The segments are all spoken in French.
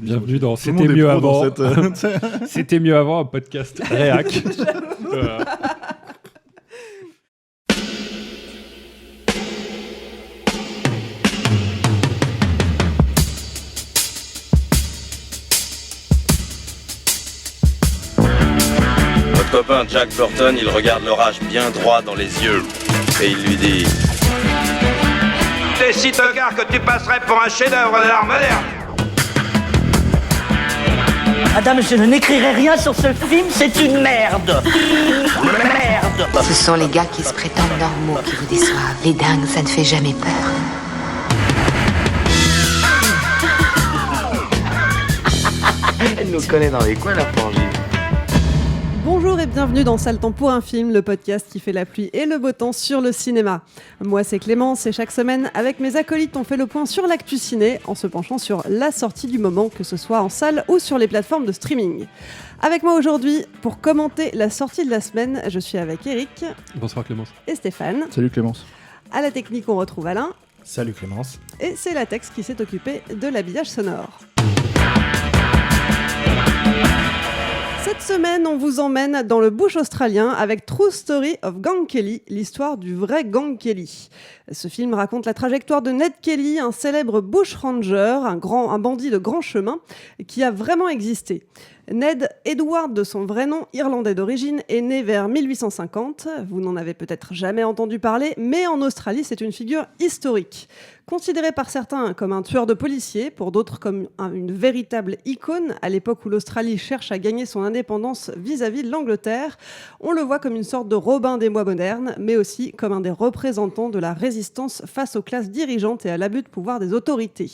Bienvenue dans Tout le C'était monde est mieux pro avant. dans cette, C'était mieux avant, un podcast réac. Voilà. Votre copain Jack Burton, il regarde l'orage bien droit dans les yeux et il lui dit: T'es si tocard que tu passerais pour un chef-d'œuvre de l'art moderne. Madame, je n'écrirai rien sur ce film, c'est une merde. Merde. Ce sont les gars qui se prétendent normaux qui vous déçoivent. Les dingues, ça ne fait jamais peur. Elle nous connaît dans les coins, la frangine. Bonjour et bienvenue dans Sale Temps pour un film, le podcast qui fait la pluie et le beau temps sur le cinéma. Moi c'est Clémence et chaque semaine, avec mes acolytes, on fait le point sur l'actu ciné en se penchant sur la sortie du moment, que ce soit en salle ou sur les plateformes de streaming. Avec moi aujourd'hui, pour commenter la sortie de la semaine, je suis avec Eric. Bonsoir Clémence. Et Stéphane. Salut Clémence. À la technique, on retrouve Alain. Salut Clémence. Et c'est Latex qui s'est occupé de l'habillage sonore. Cette semaine, on vous emmène dans le bush australien avec True Story of Gang Kelly, l'histoire du vrai Gang Kelly. Ce film raconte la trajectoire de Ned Kelly, un célèbre bushranger, un bandit de grand chemin qui a vraiment existé. Ned Edward, de son vrai nom, irlandais d'origine, est né vers 1850. Vous n'en avez peut-être jamais entendu parler, mais en Australie, c'est une figure historique. Considéré par certains comme un tueur de policiers, pour d'autres comme une véritable icône, à l'époque où l'Australie cherche à gagner son indépendance vis-à-vis de l'Angleterre, on le voit comme une sorte de Robin des Bois modernes, mais aussi comme un des représentants de la résistance face aux classes dirigeantes et à l'abus de pouvoir des autorités.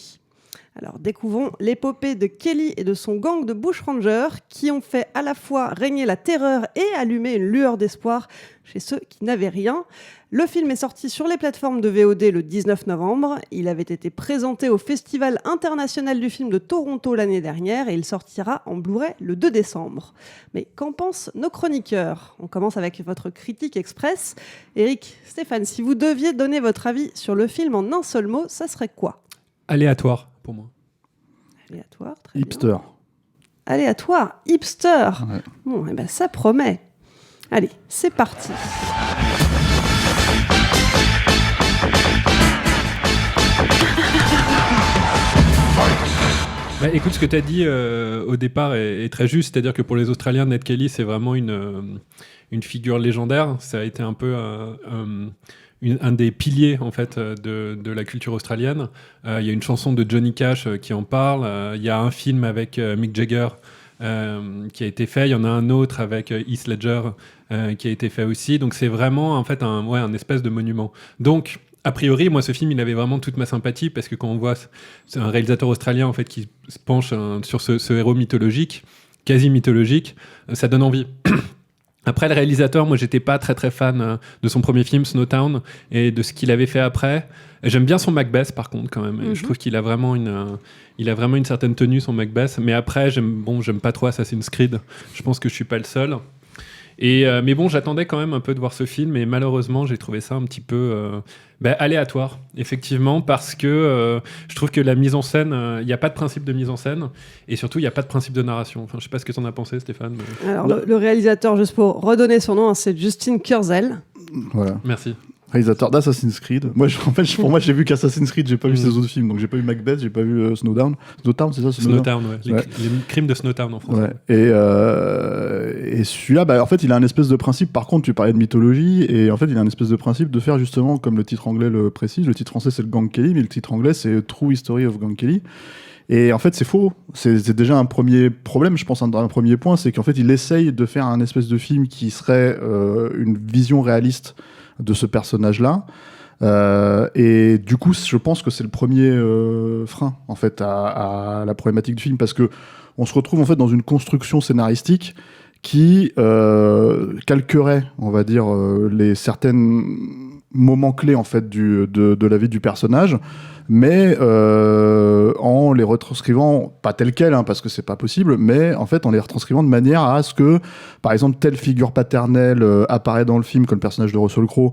Alors découvrons l'épopée de Kelly et de son gang de bushrangers qui ont fait à la fois régner la terreur et allumer une lueur d'espoir chez ceux qui n'avaient rien. Le film est sorti sur les plateformes de VOD le 19 novembre. Il avait été présenté au Festival international du film de Toronto l'année dernière et il sortira en Blu-ray le 2 décembre. Mais qu'en pensent nos chroniqueurs ? On commence avec votre critique express. Eric, Stéphane, si vous deviez donner votre avis sur le film en un seul mot, ça serait quoi ? Aléatoire pour moi. Aléatoire, très Hipster. bien. Aléatoire, hipster. Ouais. Bon, et ben ça promet. Allez, c'est parti. Bah, écoute, ce que tu as dit au départ est très juste, c'est-à-dire que pour les Australiens, Ned Kelly, c'est vraiment une figure légendaire. Ça a été un peu un des piliers en fait de la culture australienne. Il y a une chanson de Johnny Cash qui en parle. Il y a un film avec Mick Jagger qui a été fait. Il y en a un autre avec Heath Ledger qui a été fait aussi. Donc c'est vraiment en fait un espèce de monument. Donc a priori, moi, ce film, il avait vraiment toute ma sympathie parce que quand on voit, c'est un réalisateur australien en fait qui se penche sur ce héros mythologique, quasi mythologique, ça donne envie. Après, le réalisateur, moi, j'étais pas très très fan de son premier film, Snowtown, et de ce qu'il avait fait après. J'aime bien son Macbeth, par contre, quand même. Je trouve qu'il a vraiment une certaine tenue, son Macbeth. Mais après, j'aime pas trop Assassin's Creed. Je pense que je suis pas le seul. Mais bon, j'attendais quand même un peu de voir ce film, et malheureusement, j'ai trouvé ça un petit peu aléatoire, effectivement, parce que je trouve que la mise en scène, il n'y a pas de principe de mise en scène, et surtout, il n'y a pas de principe de narration. Enfin, je ne sais pas ce que tu en as pensé, Stéphane. Mais... Alors, le réalisateur, juste pour redonner son nom, c'est Justin Kurzel. Voilà. Merci. Réalisateur d'Assassin's Creed. Moi, pour moi, j'ai vu qu'Assassin's Creed, j'ai pas vu ses autres films, donc j'ai pas vu Macbeth, j'ai pas vu Snowdown. Snowtown, c'est ça, Snowtown, ouais. Les crimes de Snowtown en français. Ouais. Et celui-là, en fait, il a un espèce de principe. Par contre, tu parlais de mythologie, et en fait, il a un espèce de principe de faire justement, comme le titre anglais le précise. Le titre français, c'est le Gang Kelly, mais le titre anglais, c'est True History of Gang Kelly. Et en fait, c'est faux. C'est déjà un premier problème, je pense, un premier point, c'est qu'en fait, il essaye de faire un espèce de film qui serait une vision réaliste de ce personnage-là. Et du coup, je pense que c'est le premier frein, en fait, à la problématique du film, parce que on se retrouve, en fait, dans une construction scénaristique qui calquerait, on va dire, les certains moments clés, en fait, de la vie du personnage, mais en les retranscrivant, pas tel quel, parce que c'est pas possible, mais en fait en les retranscrivant de manière à ce que, par exemple, telle figure paternelle apparaît dans le film, comme le personnage de Russell Crowe,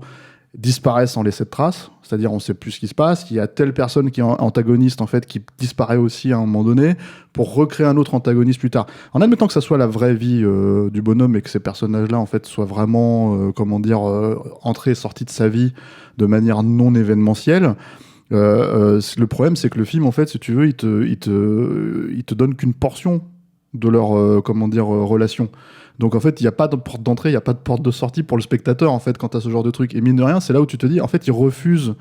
disparaissent sans laisser de traces, c'est-à-dire on sait plus ce qui se passe, il y a telle personne qui est antagoniste en fait qui disparaît aussi à un moment donné pour recréer un autre antagoniste plus tard. En admettant que ça soit la vraie vie du bonhomme et que ces personnages-là en fait soient vraiment entrés et sortis de sa vie de manière non événementielle, le problème c'est que le film en fait si tu veux il te donne qu'une portion de leur relation. Donc en fait, il n'y a pas de porte d'entrée, il n'y a pas de porte de sortie pour le spectateur en fait quand à ce genre de truc. Et mine de rien, c'est là où tu te dis, en fait, ils refusent,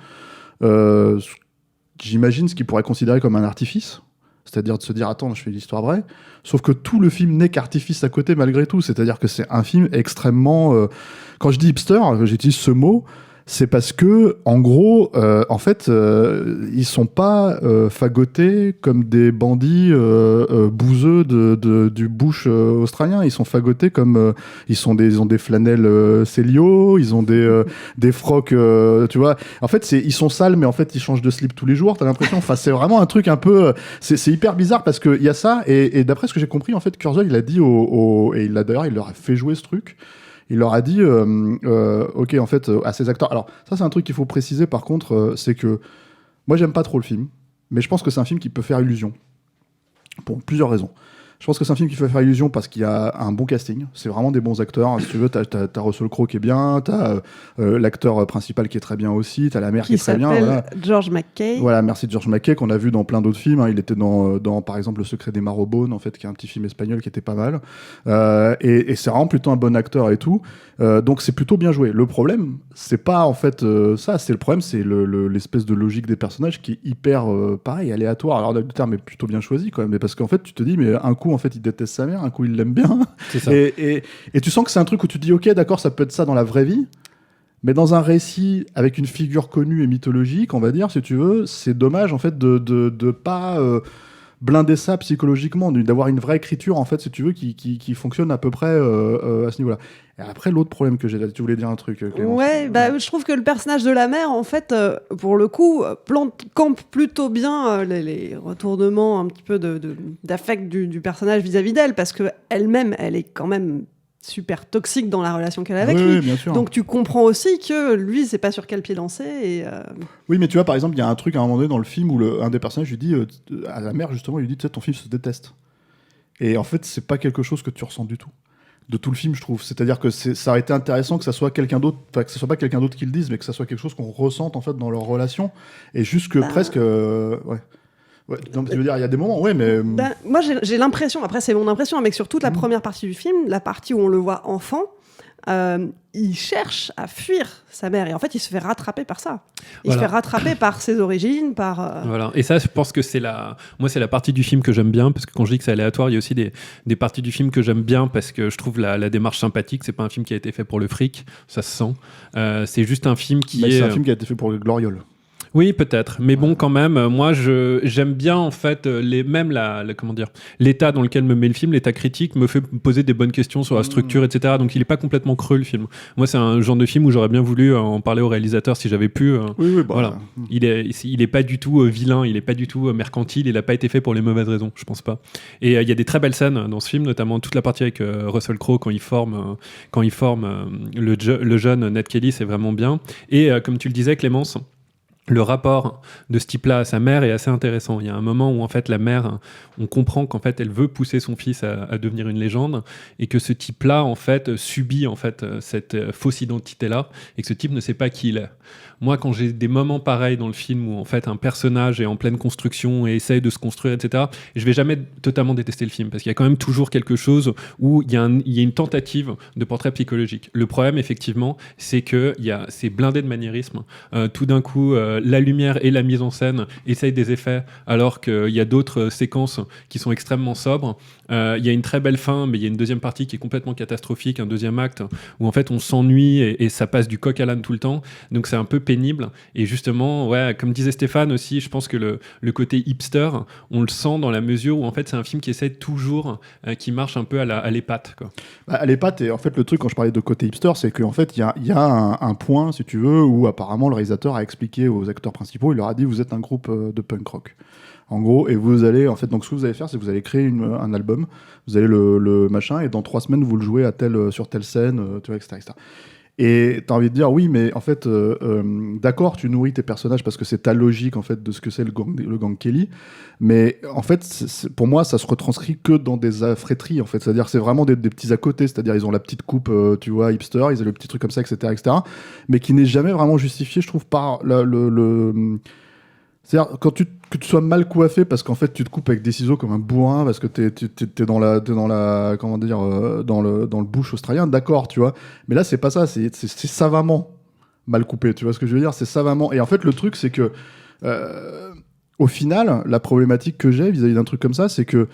j'imagine, ce qu'ils pourraient considérer comme un artifice. C'est-à-dire de se dire, attends, je fais l'histoire vraie. Sauf que tout le film n'est qu'artifice à côté malgré tout. C'est-à-dire que c'est un film extrêmement... Quand je dis hipster, j'utilise ce mot, c'est parce que, en gros, en fait, ils sont pas fagotés comme des bandits bouseux du bush australien. Ils sont fagotés comme ils ont des flanelles Célio, ils ont des frocs, tu vois. En fait, ils sont sales, mais en fait, ils changent de slip tous les jours. T'as l'impression. Enfin, c'est vraiment un truc un peu. C'est hyper bizarre parce que il y a ça et d'après ce que j'ai compris, en fait, Kurzweil, il a dit et il leur a fait jouer ce truc. Il leur a dit, ok, en fait, à ces acteurs. Alors, ça, c'est un truc qu'il faut préciser, par contre, c'est que moi, j'aime pas trop le film, mais je pense que c'est un film qui peut faire illusion. Pour plusieurs raisons. Je pense que c'est un film qui peut faire illusion parce qu'il y a un bon casting. C'est vraiment des bons acteurs. Si tu veux, t'as Russell Crowe qui est bien, t'as l'acteur principal qui est très bien aussi, t'as la mère qui est très bien. Voilà. George McKay. Voilà, merci George McKay, qu'on a vu dans plein d'autres films. Hein. Il était dans, par exemple, Le Secret des Marrowbones, en fait, qui est un petit film espagnol qui était pas mal. Et c'est vraiment plutôt un bon acteur et tout. Donc c'est plutôt bien joué. Le problème, c'est pas en fait ça. C'est le problème, c'est l'espèce de logique des personnages qui est hyper pareil, aléatoire. Alors le terme est plutôt bien choisi quand même, mais parce qu'en fait, tu te dis, mais un coup, en fait, il déteste sa mère, un coup, il l'aime bien. C'est ça. Et tu sens que c'est un truc où tu te dis, ok, d'accord, ça peut être ça dans la vraie vie. Mais dans un récit avec une figure connue et mythologique, on va dire, si tu veux, c'est dommage en fait de pas blinder ça psychologiquement, d'avoir une vraie écriture en fait, si tu veux, qui fonctionne à peu près à ce niveau-là. Et après, l'autre problème que j'ai là, tu voulais dire un truc, Clémence. Ouais, je trouve que le personnage de la mère, en fait, pour le coup, campe plutôt bien les retournements un petit peu d'affect du personnage vis-à-vis d'elle, parce que elle-même, elle est quand même super toxique dans la relation qu'elle a avec lui. Oui, bien sûr. Donc tu comprends aussi que lui, c'est pas sur quel pied danser. Oui, mais tu vois, par exemple, il y a un truc à un moment donné dans le film où un des personnages lui dit à la mère, justement, il lui dit, tu sais, ton fils se déteste. Et en fait, c'est pas quelque chose que tu ressens du tout. De tout le film, je trouve. C'est-à-dire que ça aurait été intéressant que ça soit quelqu'un d'autre, enfin, que ce soit pas quelqu'un d'autre qui le dise, mais que ça soit quelque chose qu'on ressente en fait dans leur relation. Et juste que presque. Ouais, donc, tu veux dire, il y a des moments, ouais, mais... moi, j'ai l'impression, après c'est mon impression, mais que sur toute la première partie du film, la partie où on le voit enfant, il cherche à fuir sa mère. Et en fait, il se fait rattraper par ça. Il se fait rattraper par ses origines, par... Voilà. Et ça, je pense que c'est la partie du film que j'aime bien, parce que quand je dis que c'est aléatoire, il y a aussi des parties du film que j'aime bien, parce que je trouve la démarche sympathique. C'est pas un film qui a été fait pour le fric, ça se sent. C'est juste un film c'est un film qui a été fait pour le gloriole. Oui, peut-être, mais bon, quand même, moi, j'aime bien en fait comment dire, l'état dans lequel me met le film, l'état critique me fait poser des bonnes questions sur la structure, etc. Donc, il est pas complètement creux le film. Moi, c'est un genre de film où j'aurais bien voulu en parler au réalisateur si j'avais pu. Voilà, il est pas du tout vilain, il est pas du tout mercantile, il a pas été fait pour les mauvaises raisons, je pense pas. Et il y a des très belles scènes dans ce film, notamment toute la partie avec Russell Crowe quand il forme le jeune Ned Kelly, c'est vraiment bien. Et comme tu le disais, Clémence. Le rapport de ce type-là à sa mère est assez intéressant. Il y a un moment où en fait la mère, on comprend qu'en fait elle veut pousser son fils à devenir une légende et que ce type-là en fait subit en fait cette fausse identité-là et que ce type ne sait pas qui il est. Moi, quand j'ai des moments pareils dans le film où en fait un personnage est en pleine construction et essaye de se construire, etc., je vais jamais totalement détester le film parce qu'il y a quand même toujours quelque chose où il y a une tentative de portrait psychologique. Le problème, effectivement, c'est que c'est blindé de maniérisme. Tout d'un coup, la lumière et la mise en scène essayent des effets alors qu'il y a d'autres séquences qui sont extrêmement sobres. Il y a une très belle fin, mais il y a une deuxième partie qui est complètement catastrophique, un deuxième acte où en fait on s'ennuie et ça passe du coq à l'âne tout le temps. Donc c'est un peu pénible. Et justement, ouais, comme disait Stéphane aussi, je pense que le côté hipster, on le sent dans la mesure où en fait c'est un film qui essaie toujours, qui marche un peu à l'épate, quoi. À l'épate, et en fait le truc quand je parlais de côté hipster, c'est qu'en fait il y a un point, si tu veux, où apparemment le réalisateur a expliqué aux acteurs principaux, il leur a dit vous êtes un groupe de punk rock. En gros, et vous allez, en fait, donc ce que vous allez faire, c'est que vous allez créer un album, vous allez le machin, et dans 3 semaines, vous le jouez sur telle scène, tu vois, etc., etc. Et t'as envie de dire, oui, mais en fait, d'accord, tu nourris tes personnages parce que c'est ta logique, en fait, de ce que c'est le gang Kelly. Mais en fait, pour moi, ça se retranscrit que dans des affréteries, en fait. C'est-à-dire, c'est vraiment des petits à côté. C'est-à-dire, ils ont la petite coupe, tu vois, hipster, ils ont le petit truc comme ça, etc. Mais qui n'est jamais vraiment justifié, je trouve, par c'est-à-dire, que tu sois mal coiffé parce qu'en fait tu te coupes avec des ciseaux comme un bourrin parce que t'es dans la comment dire dans le bush australien, d'accord, tu vois. Mais là c'est pas ça, c'est savamment mal coupé, tu vois ce que je veux dire, c'est savamment. Et en fait le truc c'est que au final la problématique que j'ai vis-à-vis d'un truc comme ça, c'est que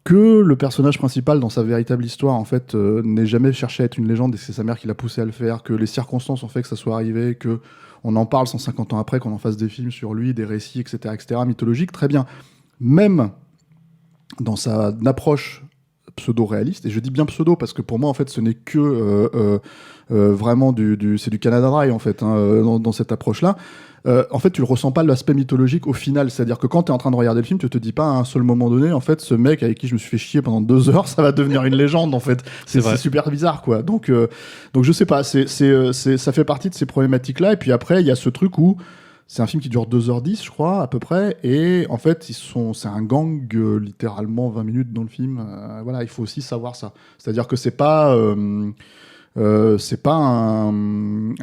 le personnage principal dans sa véritable histoire en fait n'ait jamais cherché à être une légende et c'est sa mère qui l'a poussé à le faire, que les circonstances ont fait que ça soit arrivé, que on en parle 150 ans après, qu'on en fasse des films sur lui, des récits, etc., mythologiques, très bien. Même dans sa approche pseudo-réaliste, et je dis bien pseudo parce que pour moi, en fait, ce n'est que vraiment c'est du Canada Dry, en fait, dans cette approche-là. En fait, tu le ressens pas l'aspect mythologique au final. C'est-à-dire que quand tu es en train de regarder le film, tu te dis pas à un seul moment donné, en fait, ce mec avec qui je me suis fait chier pendant 2 heures, ça va devenir une légende, en fait. C'est super bizarre, quoi. Donc je sais pas, ça fait partie de ces problématiques-là. Et puis après, il y a ce truc où c'est un film qui dure 2h10, je crois, à peu près. Et en fait, c'est un gang, littéralement 20 minutes dans le film. Voilà, il faut aussi savoir ça. C'est-à-dire que c'est pas un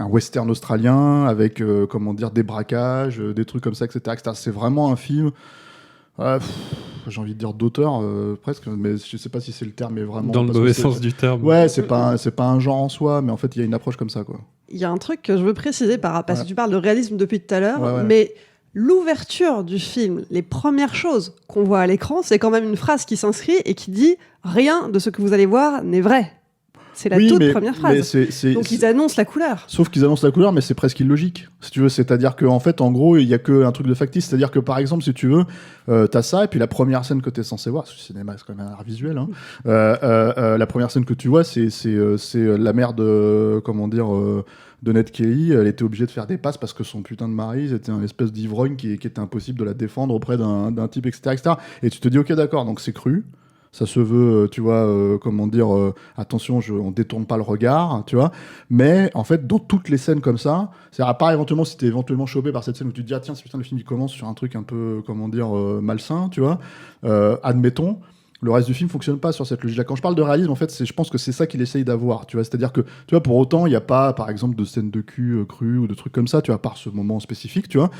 western australien avec comment dire des braquages, des trucs comme ça, etc. C'est vraiment un film, j'ai envie de dire d'auteur presque, mais je sais pas si c'est le terme, mais vraiment dans le mauvais sens du terme. Ouais, c'est pas un genre en soi, mais en fait il y a une approche comme ça, quoi. Il y a un truc que je veux préciser parce que tu parles de réalisme depuis tout à l'heure, ouais. mais l'ouverture du film, les premières choses qu'on voit à l'écran, c'est quand même une phrase qui s'inscrit et qui dit « Rien de ce que vous allez voir n'est vrai ». C'est la première phrase. Donc ils annoncent la couleur. Sauf qu'ils annoncent la couleur, mais c'est presque illogique, si tu veux. C'est-à-dire qu'en fait, en gros, il y a qu'un truc de factice. C'est-à-dire que, par exemple, si tu veux, t'as ça, et puis la première scène que t'es censé voir, parce que le cinéma, c'est quand même un art visuel, hein, la première scène que tu vois, c'est la mère de, comment dire, de Ned Kelly. Elle était obligée de faire des passes parce que son putain de mari, c'était un espèce d'ivrogne qui était impossible de la défendre auprès d'un type, etc. Et tu te dis, ok, d'accord, donc c'est cru. Ça se veut, tu vois, comment dire, attention, on détourne pas le regard, tu vois. Mais en fait, dans toutes les scènes comme ça, c'est à part éventuellement si t'es éventuellement chopé par cette scène où tu te dis, ah tiens, putain, le film il commence sur un truc un peu, comment dire, malsain, tu vois. Admettons. Le reste du film fonctionne pas sur cette logique-là. Quand je parle de réalisme, en fait, je pense que c'est ça qu'il essaye d'avoir, tu vois. C'est-à-dire que, tu vois, pour autant, il n'y a pas, par exemple, de scènes de cul crues ou de trucs comme ça, tu vois, à part ce moment spécifique, tu vois.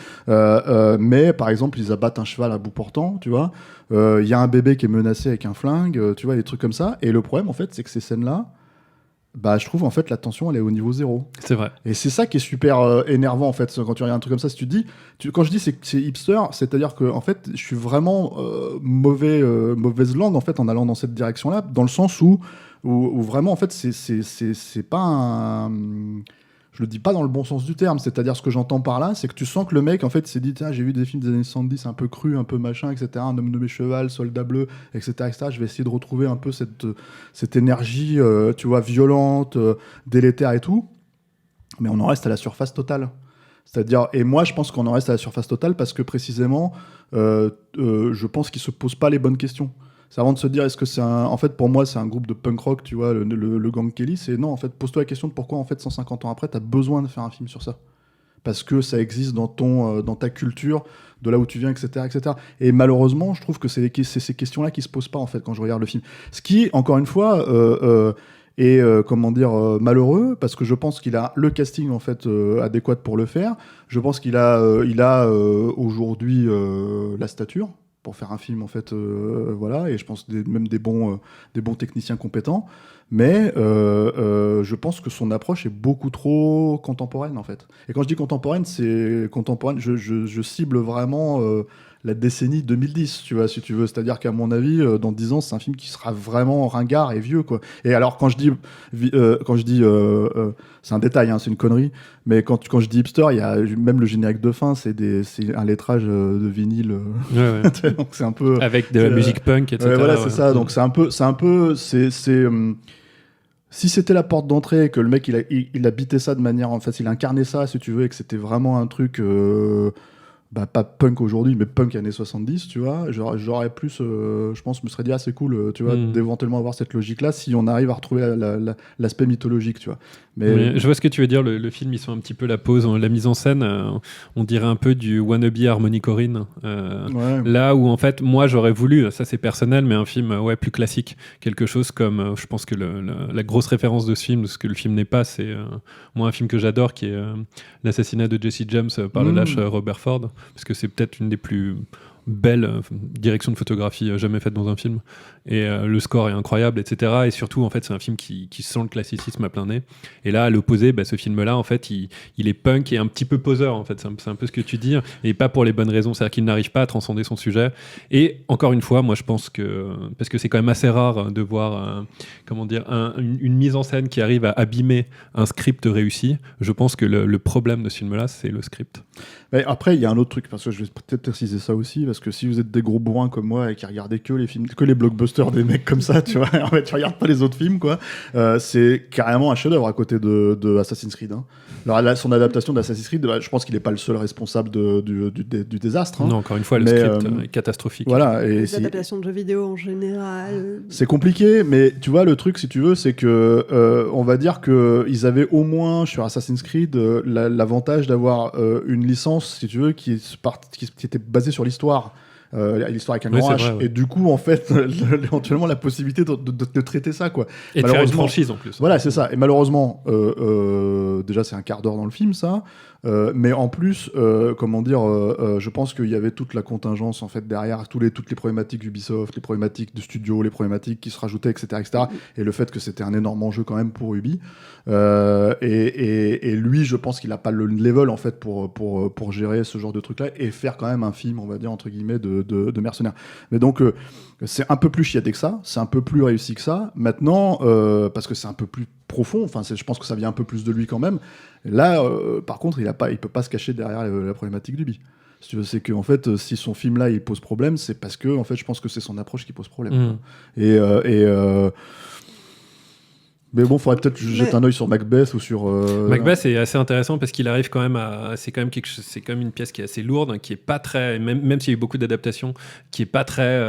Mais, par exemple, ils abattent un cheval à bout portant, tu vois. Il y a un bébé qui est menacé avec un flingue, tu vois, des trucs comme ça. Et le problème, en fait, c'est que ces scènes-là, bah, je trouve, en fait, la tension, elle est au niveau 0. C'est vrai. Et c'est ça qui est super énervant, en fait, quand tu regardes un truc comme ça. Si tu te dis, quand je dis c'est hipster, c'est-à-dire que, en fait, je suis vraiment mauvaise langue, en fait, en allant dans cette direction-là, dans le sens où vraiment, en fait, c'est pas un... Je le dis pas dans le bon sens du terme, c'est-à-dire ce que j'entends par là, c'est que tu sens que le mec, en fait, s'est dit, tiens, j'ai vu des films des années 70 un peu crus, un peu machin, etc., Un homme nommé cheval, Soldat bleu, etc., je vais essayer de retrouver un peu cette énergie, tu vois, violente, délétère et tout, mais on en reste à la surface totale. C'est-à-dire, et moi, je pense qu'on en reste à la surface totale parce que précisément, je pense qu'il se pose pas les bonnes questions. C'est avant de se dire, est-ce que c'est en fait, pour moi, c'est un groupe de punk rock, tu vois, le gang Kelly, c'est non, en fait, pose-toi la question de pourquoi, en fait, 150 ans après, t'as besoin de faire un film sur ça. Parce que ça existe dans ta culture, de là où tu viens, etc., etc. Et malheureusement, je trouve que c'est ces questions-là qui se posent pas, en fait, quand je regarde le film. Ce qui, encore une fois, est, comment dire, malheureux, parce que je pense qu'il a le casting, en fait, adéquat pour le faire. Je pense qu'il a aujourd'hui la stature pour faire un film, en fait, voilà, et je pense même des bons techniciens compétents, mais je pense que son approche est beaucoup trop contemporaine, en fait. Et quand je dis contemporaine, je cible vraiment la décennie 2010, tu vois, si tu veux. C'est-à-dire qu'à mon avis, dans 10 ans, c'est un film qui sera vraiment ringard et vieux, quoi. Et alors, quand je dis c'est un détail, hein, c'est une connerie, mais quand je dis hipster, il y a même le générique de fin, c'est un lettrage de vinyle. Ouais. Donc c'est un peu avec de la musique punk, etc. Voilà, c'est ça. Donc si c'était la porte d'entrée, que le mec il habitait ça de manière, en fait, il incarnait ça, si tu veux, et que c'était vraiment un truc pas punk aujourd'hui, mais punk années 70, tu vois, j'aurais plus, je pense, me serais dit, c'est cool, tu vois, d'éventuellement avoir cette logique-là, si on arrive à retrouver l'aspect mythologique, tu vois. Mais je vois ce que tu veux dire, le film, ils sont un petit peu la pose, la mise en scène, on dirait un peu du wannabe Harmony Korine, là où, en fait, moi, j'aurais voulu, ça c'est personnel, mais un film plus classique, quelque chose comme, je pense que la grosse référence de ce film, ce que le film n'est pas, c'est, moi, un film que j'adore, qui est l'assassinat de Jesse James par le lâche Robert Ford, parce que c'est peut-être une des plus belles directions de photographie jamais faites dans un film, et le score est incroyable, etc. Et surtout, en fait, c'est un film qui sent le classicisme à plein nez. Et là, à l'opposé, ce film-là, en fait, il est punk et un petit peu poseur, en fait. C'est un peu ce que tu dis, et pas pour les bonnes raisons. C'est-à-dire qu'il n'arrive pas à transcender son sujet. Et encore une fois, moi, je pense que, parce que c'est quand même assez rare de voir, une mise en scène qui arrive à abîmer un script réussi. Je pense que le problème de ce film-là, c'est le script. Mais après, il y a un autre truc, parce que je vais peut-être préciser ça aussi, parce que si vous êtes des gros bourrins comme moi et qui regardez que les films, que les blockbusters des mecs comme ça, tu vois, en fait, tu regardes pas les autres films, quoi. C'est carrément un chef-d'œuvre à côté de Assassin's Creed. Hein. Alors là, son adaptation d'Assassin's Creed, je pense qu'il est pas le seul responsable du désastre. Hein. Non, encore une fois, le script est catastrophique. Voilà. Et les adaptations de jeux vidéo en général. C'est compliqué, mais tu vois, le truc, si tu veux, c'est que on va dire que ils avaient au moins sur Assassin's Creed l'avantage d'avoir une licence, si tu veux, qui était basée sur l'histoire. L'histoire avec un grand H, et du coup en fait éventuellement la possibilité de traiter ça, quoi. Et de faire une franchise en plus. Voilà, c'est ça. Et malheureusement déjà c'est un quart d'heure dans le film, ça, mais en plus je pense qu'il y avait toute la contingence en fait derrière, toutes les problématiques Ubisoft, les problématiques de studio, les problématiques qui se rajoutaient, etc. Et le fait que c'était un énorme enjeu quand même pour Ubi, et lui, je pense qu'il a pas le level en fait pour gérer ce genre de truc là et faire quand même un film, on va dire entre guillemets, de mercenaires. Mais donc c'est un peu plus chiadé que ça, c'est un peu plus réussi que ça maintenant, parce que c'est un peu plus profond, je pense que ça vient un peu plus de lui quand même. Là par contre il peut pas se cacher derrière la problématique d'Ubi. Si tu veux, c'est que en fait si son film là il pose problème, c'est parce que en fait je pense que c'est son approche qui pose problème. Mais bon, faudrait peut-être jeter un œil sur Macbeth ou sur. Macbeth est assez intéressant parce qu'il arrive quand même c'est quand même une pièce qui est assez lourde, qui est pas très, même s'il y a eu beaucoup d'adaptations, qui est pas très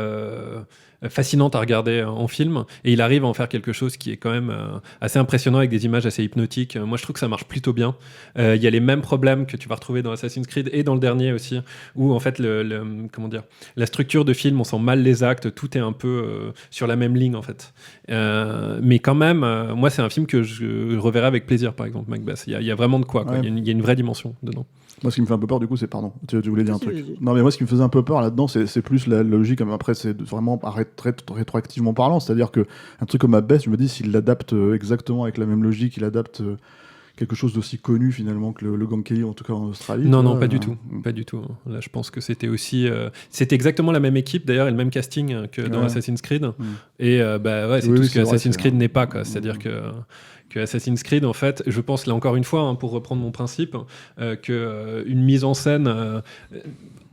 fascinante à regarder en film, et il arrive à en faire quelque chose qui est quand même assez impressionnant avec des images assez hypnotiques. Moi, je trouve que ça marche plutôt bien. Il y a les mêmes problèmes que tu vas retrouver dans Assassin's Creed et dans le dernier aussi, où en fait la structure de film, on sent mal les actes, tout est un peu sur la même ligne en fait. Mais quand même, moi, c'est un film que je reverrai avec plaisir, par exemple, Macbeth. Il y a vraiment de quoi. Ouais. Il y a une vraie dimension dedans. Moi, ce qui me fait un peu peur, du coup, c'est... Pardon, tu voulais dire un truc. Non, mais moi, ce qui me faisait un peu peur là-dedans, c'est plus la logique. Après, c'est vraiment rétroactivement parlant. C'est-à-dire qu'un truc comme Macbeth, je me dis, s'il l'adapte exactement avec la même logique, il adapte quelque chose d'aussi connu, finalement, que le Gang Kelly, en tout cas en Australie. Non, pas du tout. Pas du tout. Là, je pense que c'était aussi... c'était exactement la même équipe, d'ailleurs, et le même casting que dans Assassin's Creed. Et c'est tout ce que Assassin's Creed n'est pas, quoi. C'est-à-dire que Assassin's Creed, en fait, je pense là encore une fois, pour reprendre mon principe, qu'une mise en scène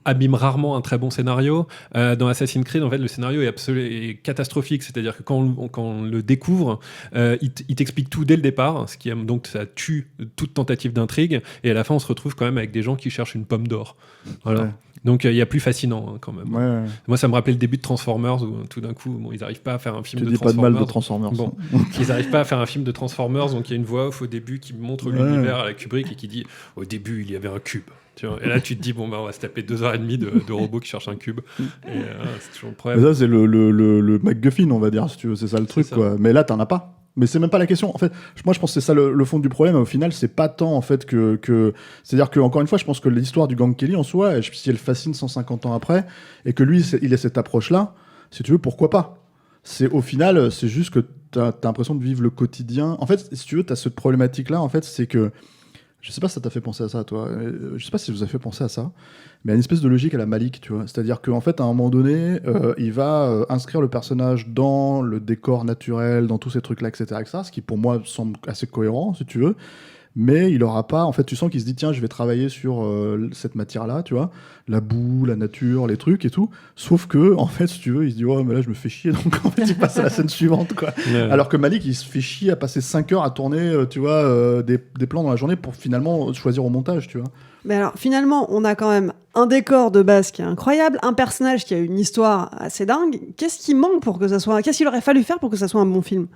abîme rarement un très bon scénario. Dans Assassin's Creed, en fait, le scénario est catastrophique, c'est-à-dire que quand on le découvre, il t'explique tout dès le départ, donc ça tue toute tentative d'intrigue, et à la fin, on se retrouve quand même avec des gens qui cherchent une pomme d'or. Voilà. Ouais. Donc il y a plus fascinant quand même. Ouais. Moi, ça me rappelait le début de Transformers, où tout d'un coup, ils n'arrivent pas à faire un film de Transformers. Tu dis pas de mal de Transformers. Bon, ils n'arrivent pas à faire un film de Transformers, donc il y a une voix off au début qui montre l'univers à la Kubrick et qui dit au début il y avait un cube. Tu vois, et là tu te dis on va se taper 2h30 de robots qui cherchent un cube. Et c'est toujours le problème. Mais ça c'est le MacGuffin, on va dire, si tu veux, c'est ça le truc, quoi. Mais là t'en as pas. Mais c'est même pas la question. En fait, moi, je pense que c'est ça le fond du problème. Au final, c'est pas tant, en fait, c'est-à-dire que, encore une fois, je pense que l'histoire du Gang Kelly, en soi, si elle fascine 150 ans après, et que lui, il a cette approche-là, si tu veux, pourquoi pas? Au final, c'est juste que t'as l'impression de vivre le quotidien. En fait, si tu veux, t'as cette problématique-là, en fait, c'est que, je sais pas si ça t'a fait penser à ça, toi. Je sais pas si ça vous a fait penser à ça. Mais il y a une espèce de logique à la Malik, tu vois. C'est-à-dire qu'en fait, à un moment donné, il va inscrire le personnage dans le décor naturel, dans tous ces trucs-là, etc., ce qui, pour moi, semble assez cohérent, si tu veux. mais il aura pas, en fait, tu sens qu'il se dit, tiens, je vais travailler sur cette matière-là, tu vois, la boue, la nature, les trucs et tout, sauf que, en fait, si tu veux, il se dit, oh, mais là, je me fais chier, donc en fait, il passe à la scène suivante, quoi. Alors que Malick, il se fait chier à passer 5 heures à tourner, tu vois, des plans dans la journée pour finalement choisir au montage, tu vois. Mais alors, finalement, on a quand même un décor de base qui est incroyable, un personnage qui a une histoire assez dingue. Qu'est-ce qui manque pour que ça soit... Qu'est-ce qu'il aurait fallu faire pour que ça soit un bon film ?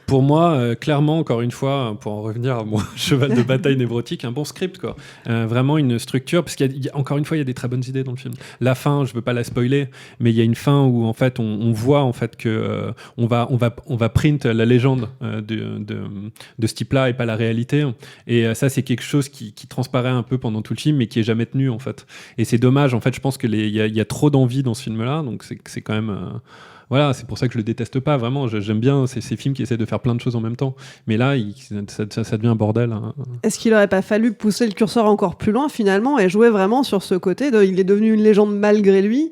Pour moi, clairement, encore une fois, pour en revenir à mon cheval de bataille névrotique, un bon script, quoi. Vraiment une structure, parce encore une fois, il y a des très bonnes idées dans le film. La fin, je veux pas la spoiler, mais il y a une fin où en fait, on voit en fait que on va print la légende de ce type-là et pas la réalité. Et ça, c'est quelque chose qui transparaît un peu pendant tout le film, mais qui est jamais tenu en fait. Et c'est dommage. En fait, je pense que il y a trop d'envie dans ce film-là, donc c'est quand même. Voilà, c'est pour ça que je le déteste pas, vraiment. J'aime bien ces films qui essaient de faire plein de choses en même temps. Mais là, ça devient un bordel. Hein. Est-ce qu'il aurait pas fallu pousser le curseur encore plus loin, finalement, et jouer vraiment sur ce côté de il est devenu une légende malgré lui,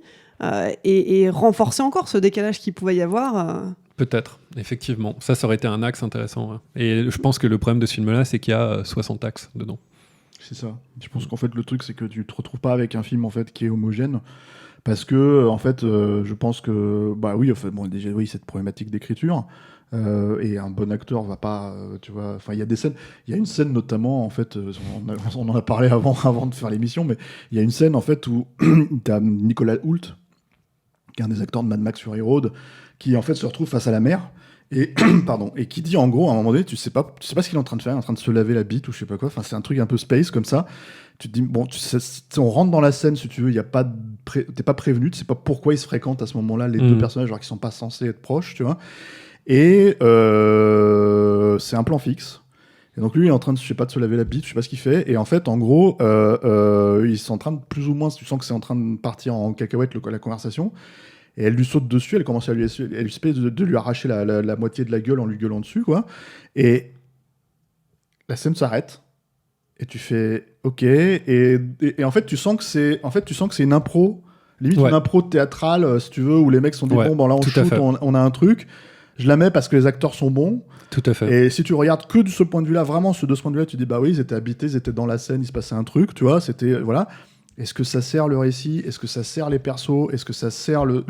et renforcer encore ce décalage qu'il pouvait y avoir Peut-être, effectivement. Ça aurait été un axe intéressant. Ouais. Et je pense que le problème de ce film-là, c'est qu'il y a 60 axes dedans. C'est ça. Je pense qu'en fait, le truc, c'est que tu te retrouves pas avec un film en fait, qui est homogène. Parce que, en fait, je pense que, bah oui, enfin, bon, déjà, oui, cette problématique d'écriture, et un bon acteur va pas, tu vois, enfin, il y a des scènes, il y a une scène notamment, en fait, on en a parlé avant de faire l'émission, mais il y a une scène, en fait, où t'as Nicolas Hoult, qui est un des acteurs de Mad Max Fury Road, qui, en fait, se retrouve face à la mer, et, pardon, et qui dit, en gros, à un moment donné, tu sais pas ce qu'il est en train de faire, il est en train de se laver la bite, ou je sais pas quoi, enfin, c'est un truc un peu space, comme ça. Tu te dis, bon, on rentre dans la scène, si tu veux, t'es pas prévenu, tu sais pas pourquoi ils se fréquentent à ce moment-là, les deux personnages, alors qu'ils sont pas censés être proches, tu vois. Et c'est un plan fixe. Et donc lui, il est en train de, je sais pas, de se laver la bite, je sais pas ce qu'il fait. Et en fait, en gros, ils sont en train de, plus ou moins, tu sens que c'est en train de partir en cacahuète, la conversation. Et elle lui saute dessus, elle commence à lui essayer de lui arracher la moitié de la gueule en lui gueulant dessus, quoi. Et la scène s'arrête. Et tu fais OK, et en fait tu sens que c'est une impro, limite une impro théâtrale, si tu veux, où les mecs sont des bons, bon là on shoot, on a un truc, je la mets parce que les acteurs sont bons. Tout à fait. Et si tu regardes que de ce point de vue là, vraiment de ce point de vue là, tu dis bah oui, ils étaient habités, ils étaient dans la scène, il se passait un truc, tu vois, c'était voilà. Est-ce que ça sert le récit? Est-ce que ça sert les persos? Est-ce que ça sert le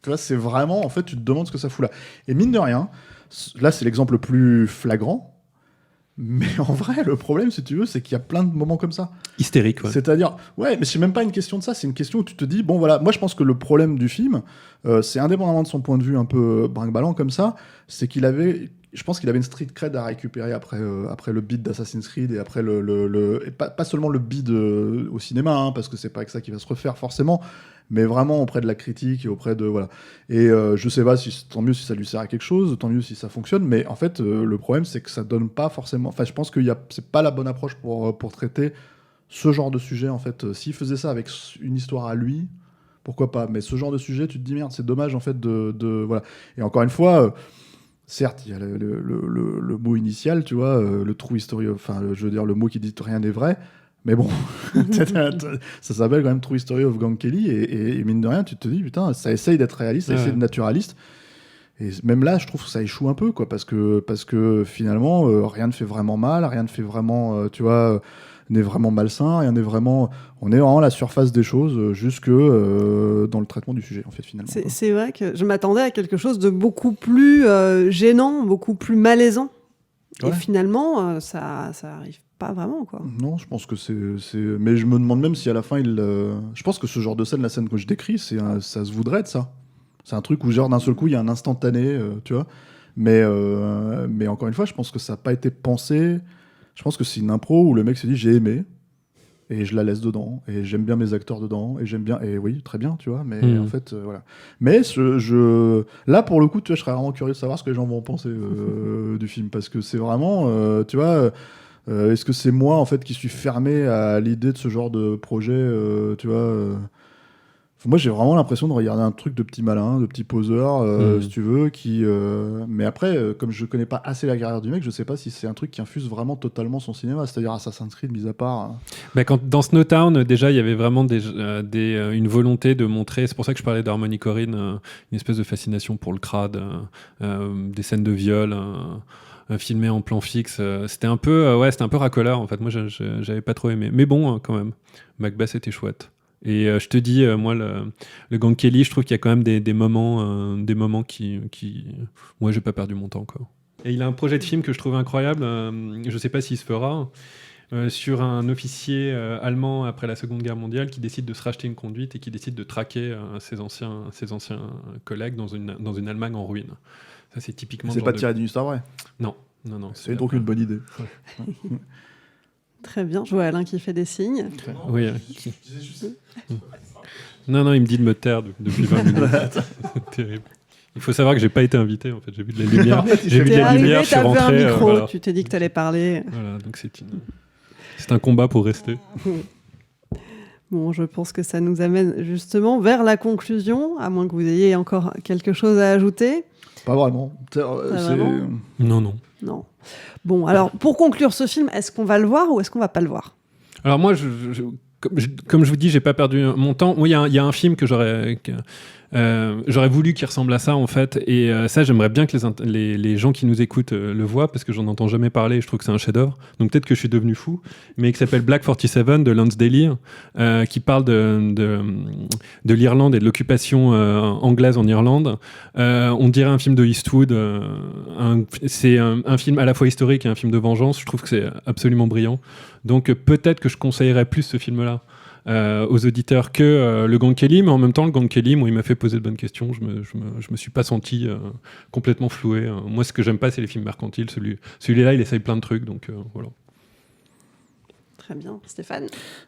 tu vois, c'est vraiment, en fait, tu te demandes ce que ça fout là. Et mine de rien, là c'est l'exemple le plus flagrant. Mais en vrai, le problème, si tu veux, c'est qu'il y a plein de moments comme ça. Hystérique, ouais. C'est-à-dire, ouais, mais c'est même pas une question de ça, c'est une question où tu te dis, bon voilà, moi je pense que le problème du film, c'est indépendamment de son point de vue un peu brinque-ballant comme ça, c'est qu'il avait, je pense qu'il avait une street cred à récupérer après le beat d'Assassin's Creed et après et pas seulement le beat au cinéma, hein, parce que c'est pas avec ça qu'il va se refaire forcément, mais vraiment auprès de la critique et auprès de voilà. Et je sais pas si tant mieux si ça lui sert à quelque chose, tant mieux si ça fonctionne, mais en fait le problème c'est que ça donne pas forcément. Enfin, je pense que c'est pas la bonne approche pour traiter ce genre de sujet en fait. S'il faisait ça avec une histoire à lui, pourquoi pas. Mais ce genre de sujet, tu te dis merde, c'est dommage en fait de voilà. Et encore une fois. Certes, il y a le mot initial, tu vois, le true history, enfin, je veux dire, le mot qui dit rien n'est vrai, mais bon, ça s'appelle quand même True History of Gang Kelly, et mine de rien, tu te dis, putain, ça essaye d'être réaliste, ça essaye d'être naturaliste, et même là, je trouve que ça échoue un peu, quoi, parce que finalement, rien ne fait vraiment mal, rien ne fait vraiment, tu vois, n'est vraiment malsain, rien n'est vraiment... On est vraiment à la surface des choses, jusque dans le traitement du sujet, en fait, finalement. C'est vrai que je m'attendais à quelque chose de beaucoup plus gênant, beaucoup plus malaisant. Ouais. Et finalement, ça arrive pas vraiment, quoi. Non, je pense que c'est... Mais je me demande même si à la fin, je pense que ce genre de scène, la scène que je décris, ça se voudrait de ça. C'est un truc où, genre, d'un seul coup, il y a un instantané, tu vois. Mais encore une fois, je pense que ça n'a pas été pensé... Je pense que c'est une impro où le mec se dit j'ai aimé et je la laisse dedans et j'aime bien mes acteurs dedans et j'aime bien et oui très bien tu vois mais en fait voilà mais là pour le coup tu vois je serais vraiment curieux de savoir ce que les gens vont penser du film parce que c'est vraiment tu vois est-ce que c'est moi en fait qui suis fermé à l'idée de ce genre de projet tu vois moi, j'ai vraiment l'impression de regarder un truc de petit malin, de petit poseur, si tu veux, mais après, comme je connais pas assez la carrière du mec, je sais pas si c'est un truc qui infuse vraiment totalement son cinéma, c'est-à-dire Assassin's Creed, mis à part... Bah dans Snowtown, déjà, il y avait vraiment une volonté de montrer, c'est pour ça que je parlais d'Harmony Korine, une espèce de fascination pour le crade, des scènes de viol... filmé en plan fixe. C'était un peu racoleur en fait. Moi, j'avais pas trop aimé. Mais bon, quand même, Macbeth était chouette. Et je te dis, moi, le Gang Kelly, je trouve qu'il y a quand même des moments qui moi, j'ai pas perdu mon temps, quoi. Et il a un projet de film que je trouve incroyable. Je sais pas s'il se fera. Sur un officier allemand après la Seconde Guerre mondiale qui décide de se racheter une conduite et qui décide de traquer ses anciens collègues dans une Allemagne en ruine. Ça, c'est typiquement... C'est pas tiré d'une histoire vraie. Non. C'est donc une bonne idée. Très bien, je vois Alain qui fait des signes. Oui. Non, il me dit de me taire depuis 20 minutes. C'est terrible. Il faut savoir que j'ai pas été invité en fait. J'ai vu de la lumière. J'ai vu de la lumière. Je suis rentré. T'avais un micro. Voilà. Tu t'es dit que t'allais parler. Voilà, donc c'est un combat pour rester. Bon, je pense que ça nous amène justement vers la conclusion, à moins que vous ayez encore quelque chose à ajouter. Pas vraiment. Non. Bon, alors pour conclure ce film, est-ce qu'on va le voir ou est-ce qu'on va pas le voir ? Alors moi, comme je vous dis, j'ai pas perdu mon temps. Oui, il y a un film que j'aurais voulu qu'il ressemble à ça en fait, et ça j'aimerais bien que les gens qui nous écoutent le voient parce que j'en entends jamais parler et je trouve que c'est un chef-d'œuvre. Donc peut-être que je suis devenu fou, mais qui s'appelle Black 47 de Lansdale, qui parle de l'Irlande et de l'occupation anglaise en Irlande. On dirait un film de Eastwood. C'est un film à la fois historique et un film de vengeance. Je trouve que c'est absolument brillant. Donc peut-être que je conseillerais plus ce film-là aux auditeurs que le Gang Kelly, mais en même temps le Gang Kelly, moi, il m'a fait poser de bonnes questions. Je me suis pas senti complètement floué. Moi, ce que j'aime pas, c'est les films mercantiles. Celui-là, il essaye plein de trucs, donc voilà. Très bien, Stéphane.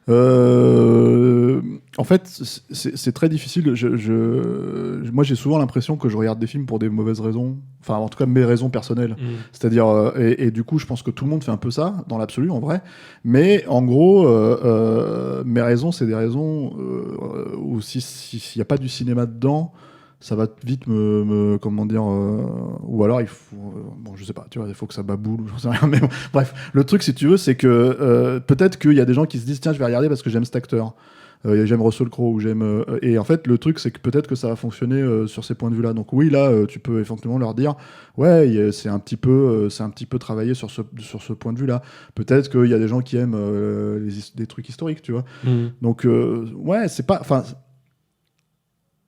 En fait, c'est très difficile. Moi, j'ai souvent l'impression que je regarde des films pour des mauvaises raisons. Enfin, en tout cas, mes raisons personnelles. C'est-à-dire, et du coup, je pense que tout le monde fait un peu ça, dans l'absolu, en vrai. Mais en gros, mes raisons, c'est des raisons où s'il n'y a pas du cinéma dedans, ça va vite comment dire, ou alors il faut, bon, je sais pas, tu vois, il faut que ça baboule ou j'en sais rien, mais bon, bref, le truc, si tu veux, c'est que peut-être qu'il y a des gens qui se disent, tiens, je vais regarder parce que j'aime cet acteur, j'aime Russell Crowe, ou j'aime, et en fait, le truc, c'est que peut-être que ça va fonctionner sur ces points de vue-là. Donc oui, là, tu peux effectivement leur dire, ouais, c'est un petit peu travaillé sur ce point de vue-là. Peut-être qu'il y a des gens qui aiment des trucs historiques, tu vois. Donc ouais, c'est pas, enfin.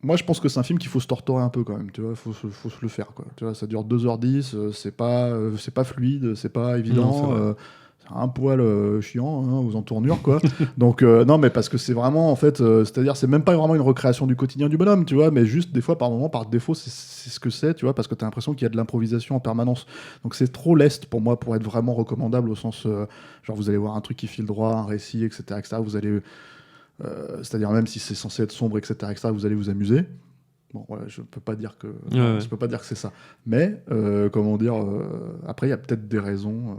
Moi, je pense que c'est un film qu'il faut se torturer un peu quand même, tu vois, faut se le faire, quoi. Tu vois, ça dure 2h10, c'est pas fluide, c'est pas évident, c'est un poil chiant, hein, aux entournures, quoi. Donc, non, mais parce que c'est vraiment, en fait, c'est-à-dire, c'est même pas vraiment une recréation du quotidien du bonhomme, tu vois, mais juste, des fois, par moment, par défaut, c'est ce que c'est, tu vois, parce que t'as l'impression qu'il y a de l'improvisation en permanence. Donc, c'est trop leste pour moi pour être vraiment recommandable au sens, genre, vous allez voir un truc qui file droit, un récit, etc., vous allez... c'est-à-dire même si c'est censé être sombre, etc., vous allez vous amuser. Bon, voilà, je peux pas dire que c'est ça. Mais comment dire, après il y a peut-être des raisons.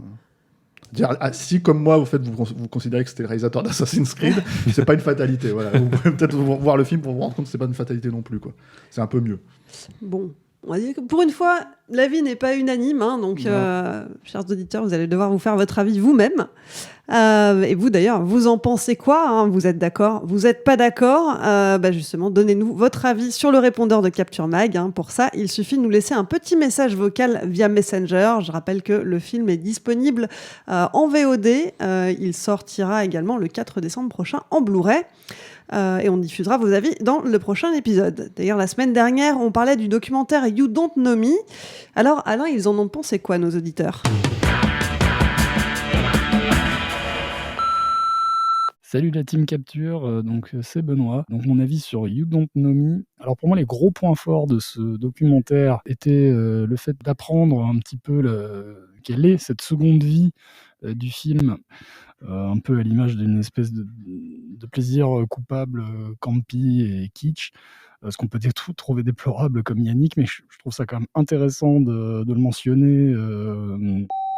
Si comme moi vous considérez que c'était le réalisateur d'Assassin's Creed, c'est pas une fatalité. Voilà. Vous pouvez peut-être voir le film pour vous rendre compte que c'est pas une fatalité non plus, quoi. C'est un peu mieux. Bon. On va dire que pour une fois, l'avis n'est pas unanime, hein, donc chers auditeurs, vous allez devoir vous faire votre avis vous-même. Et vous d'ailleurs, vous en pensez quoi, hein? Vous êtes d'accord? Vous n'êtes pas d'accord? Justement, donnez-nous votre avis sur le répondeur de Capture Mag. Hein. Pour ça, il suffit de nous laisser un petit message vocal via Messenger. Je rappelle que le film est disponible en VOD. Il sortira également le 4 décembre prochain en Blu-ray. Et on diffusera vos avis dans le prochain épisode. D'ailleurs, la semaine dernière, on parlait du documentaire You Don't Know Me. Alors, Alain, ils en ont pensé quoi, nos auditeurs ? Salut la team Capture, donc c'est Benoît. Donc mon avis sur You Don't Know Me. Alors pour moi, les gros points forts de ce documentaire étaient le fait d'apprendre un petit peu quelle est cette seconde vie du film. Un peu à l'image d'une espèce de plaisir coupable, campy et kitsch, ce qu'on peut trouver déplorable comme Yannick, mais je trouve ça quand même intéressant de le mentionner.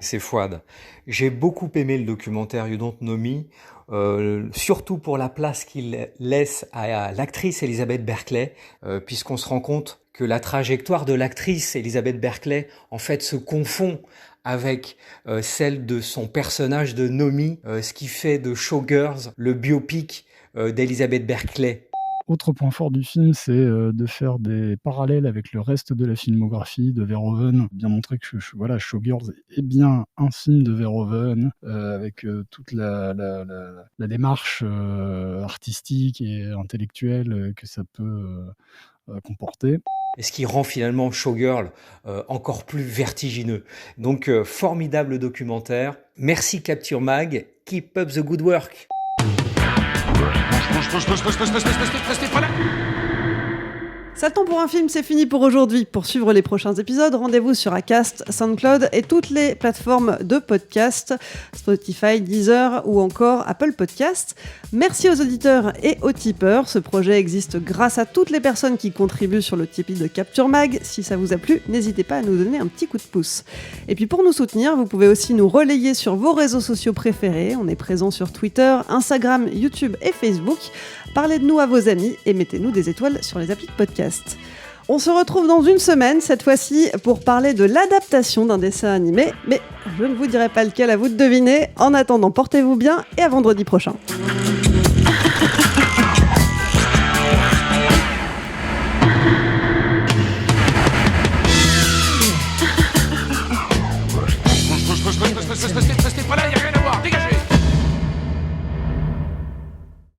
C'est Fouad. J'ai beaucoup aimé le documentaire You Don't Know Me, surtout pour la place qu'il laisse à l'actrice Elizabeth Berkley, puisqu'on se rend compte que la trajectoire de l'actrice Elizabeth Berkley, en fait, se confond avec celle de son personnage de Nomi, ce qui fait de Showgirls le biopic d'Elizabeth Berkley. Autre point fort du film, c'est de faire des parallèles avec le reste de la filmographie de Verhoeven, bien montrer que Showgirls est bien un film de Verhoeven, avec toute la démarche artistique et intellectuelle que ça peut comporter. Et ce qui rend finalement Showgirl encore plus vertigineux. Donc, formidable documentaire. Merci Capture Mag. Keep up the good work. Ça le temps pour un film, c'est fini pour aujourd'hui. Pour suivre les prochains épisodes, rendez-vous sur Acast, SoundCloud et toutes les plateformes de podcast, Spotify, Deezer ou encore Apple Podcasts. Merci aux auditeurs et aux tipeurs. Ce projet existe grâce à toutes les personnes qui contribuent sur le Tipeee de Capture Mag. Si ça vous a plu, n'hésitez pas à nous donner un petit coup de pouce. Et puis pour nous soutenir, vous pouvez aussi nous relayer sur vos réseaux sociaux préférés. On est présent sur Twitter, Instagram, YouTube et Facebook. Parlez de nous à vos amis et mettez-nous des étoiles sur les applis de podcast. On se retrouve dans une semaine, cette fois-ci, pour parler de l'adaptation d'un dessin animé, mais je ne vous dirai pas lequel, à vous de deviner. En attendant, portez-vous bien et à vendredi prochain.